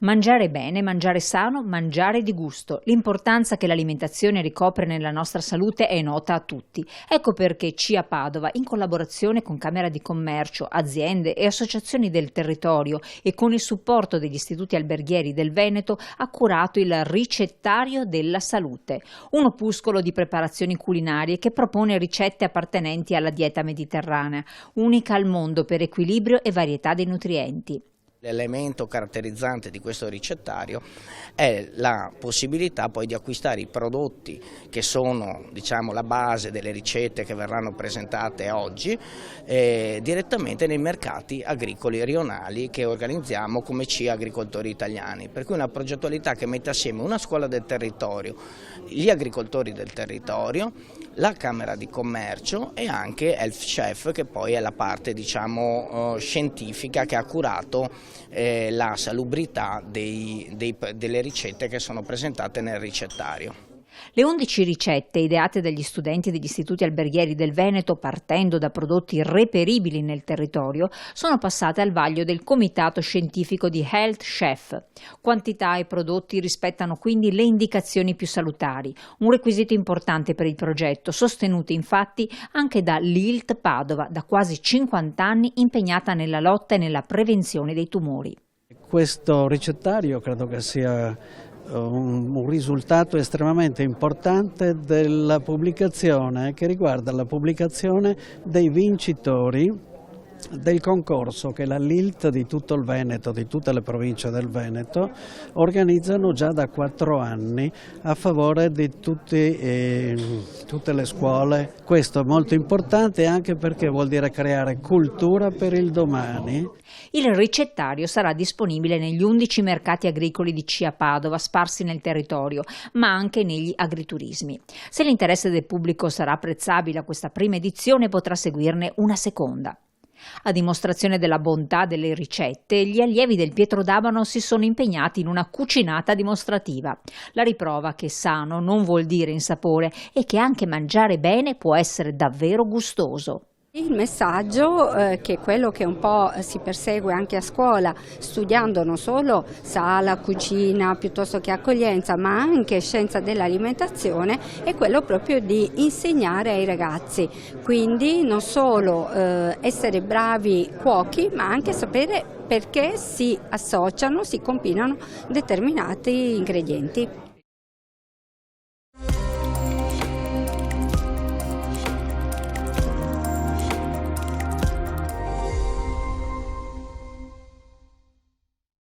Mangiare bene, mangiare sano, mangiare di gusto. L'importanza che l'alimentazione ricopre nella nostra salute è nota a tutti. Ecco perché CIA Padova, in collaborazione con Camera di Commercio, aziende e associazioni del territorio e con il supporto degli istituti alberghieri del Veneto, ha curato il Ricettario della Salute, un opuscolo di preparazioni culinarie che propone ricette appartenenti alla dieta mediterranea, unica al mondo per equilibrio e varietà dei nutrienti. L'elemento caratterizzante di questo ricettario è la possibilità poi di acquistare i prodotti che sono, diciamo, la base delle ricette che verranno presentate oggi direttamente nei mercati agricoli rionali che organizziamo come CIA Agricoltori Italiani, per cui una progettualità che mette assieme una scuola del territorio, gli agricoltori del territorio, la Camera di Commercio e anche Health Chef, che poi è la parte, diciamo, scientifica che ha curato la salubrità delle ricette che sono presentate nel ricettario. Le 11 ricette ideate dagli studenti degli istituti alberghieri del Veneto, partendo da prodotti reperibili nel territorio, sono passate al vaglio del comitato scientifico di Health Chef. Quantità e prodotti rispettano quindi le indicazioni più salutari, un requisito importante per il progetto, sostenuto infatti anche da l'ILT Padova, da quasi 50 anni impegnata nella lotta e nella prevenzione dei tumori. Questo ricettario credo che sia un risultato estremamente importante della pubblicazione, che riguarda la pubblicazione dei vincitori del concorso che la LILT di tutto il Veneto, di tutte le province del Veneto, organizzano già da 4 anni a favore di tutte le scuole. Questo è molto importante anche perché vuol dire creare cultura per il domani. Il ricettario sarà disponibile negli 11 mercati agricoli di CIA Padova sparsi nel territorio, ma anche negli agriturismi. Se l'interesse del pubblico sarà apprezzabile a questa prima edizione, potrà seguirne una seconda. A dimostrazione della bontà delle ricette, gli allievi del Pietro d'Abano si sono impegnati in una cucinata dimostrativa. La riprova che sano non vuol dire insapore e che anche mangiare bene può essere davvero gustoso. Il messaggio che è quello che un po' si persegue anche a scuola, studiando non solo sala, cucina, piuttosto che accoglienza, ma anche scienza dell'alimentazione, è quello proprio di insegnare ai ragazzi. Quindi non solo essere bravi cuochi, ma anche sapere perché si associano, si combinano determinati ingredienti.